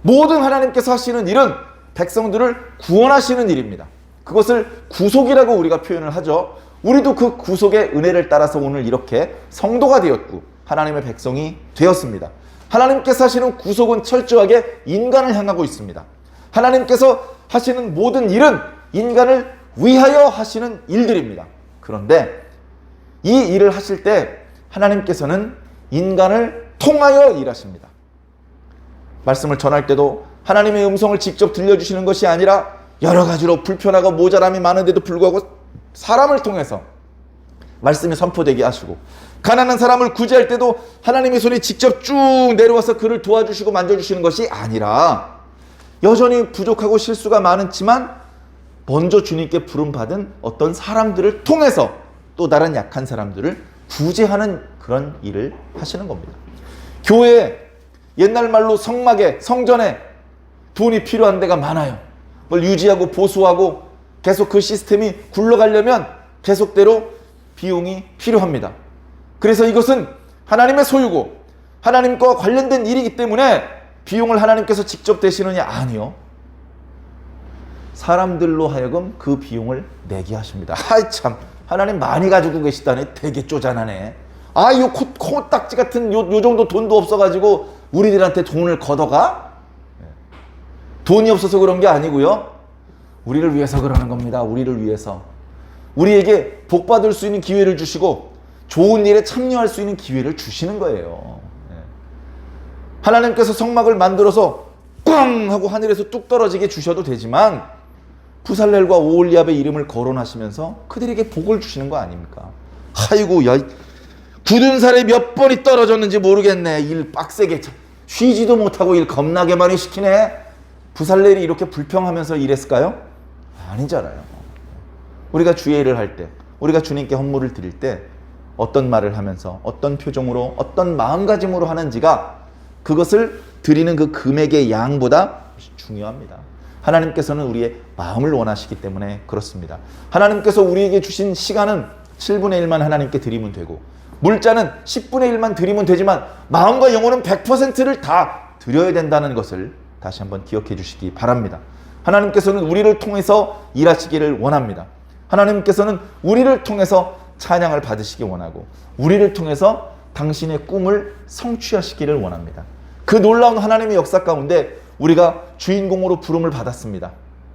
모든 하나님께서 하시는 일은 백성들을 구원하시는 일입니다. 그것을 구속이라고 우리가 표현을 하죠. 우리도 그 구속의 은혜를 따라서 오늘 이렇게 성도가 되었고 하나님의 백성이 되었습니다. 하나님께서 하시는 구속은 철저하게 인간을 향하고 있습니다. 하나님께서 하시는 모든 일은 인간을 위하여 하시는 일들입니다. 그런데 이 일을 하실 때 하나님께서는 인간을 통하여 일하십니다. 말씀을 전할 때도 하나님의 음성을 직접 들려주시는 것이 아니라 여러 가지로 불편하고 모자람이 많은데도 불구하고 사람을 통해서 말씀이 선포되게 하시고, 가난한 사람을 구제할 때도 하나님의 손이 직접 쭉 내려와서 그를 도와주시고 만져주시는 것이 아니라 여전히 부족하고 실수가 많지만 먼저 주님께 부름받은 어떤 사람들을 통해서 또 다른 약한 사람들을 구제하는 그런 일을 하시는 겁니다. 교회에 옛날 말로 성막에, 성전에 돈이 필요한 데가 많아요. 뭘 유지하고 보수하고 계속 그 시스템이 굴러가려면 계속대로 비용이 필요합니다. 그래서 이것은 하나님의 소유고 하나님과 관련된 일이기 때문에 비용을 하나님께서 직접 대시느냐? 아니요. 사람들로 하여금 그 비용을 내게 하십니다. 아이 참, 하나님 많이 가지고 계시다네. 되게 쪼잔하네. 아, 요 코딱지 같은 요 정도 돈도 없어가지고 우리들한테 돈을 걷어가? 돈이 없어서 그런 게 아니고요. 우리를 위해서 그러는 겁니다. 우리를 위해서. 우리에게 복 받을 수 있는 기회를 주시고 좋은 일에 참여할 수 있는 기회를 주시는 거예요. 하나님께서 성막을 만들어서 꽝 하고 하늘에서 뚝 떨어지게 주셔도 되지만 부살렐과 오홀리압의 이름을 거론하시면서 그들에게 복을 주시는 거 아닙니까? 아이고, 야, 굳은 살에 몇 번이 떨어졌는지 모르겠네. 일 빡세게 쉬지도 못하고 일 겁나게 많이 시키네. 부살렐이 이렇게 불평하면서 일했을까요? 아니잖아요. 우리가 주의 일을 할 때, 우리가 주님께 헌물을 드릴 때 어떤 말을 하면서 어떤 표정으로 어떤 마음가짐으로 하는지가 그것을 드리는 그 금액의 양보다 중요합니다. 하나님께서는 우리의 마음을 원하시기 때문에 그렇습니다. 하나님께서 우리에게 주신 시간은 7분의 1만 하나님께 드리면 되고 물자는 10분의 1만 드리면 되지만 마음과 영혼은 100%를 다 드려야 된다는 것을 다시 한번 기억해 주시기 바랍니다. 하나님께서는 우리를 통해서 일하시기를 원합니다. 하나님께서는 우리를 통해서 찬양을 받으시기 원하고 우리를 통해서 당신의 꿈을 성취하시기를 원합니다. 그 놀라운 하나님의 역사 가운데 우리가 주인공으로 부름을 받았습니다.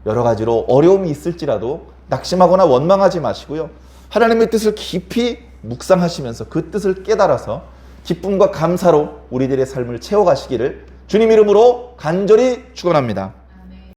여러 가지로 어려움이 있을지라도 낙심하거나 원망하지 마시고요. 하나님의 뜻을 깊이 묵상하시면서 그 뜻을 깨달아서 기쁨과 감사로 우리들의 삶을 채워가시기를 주님 이름으로 간절히 축원합니다.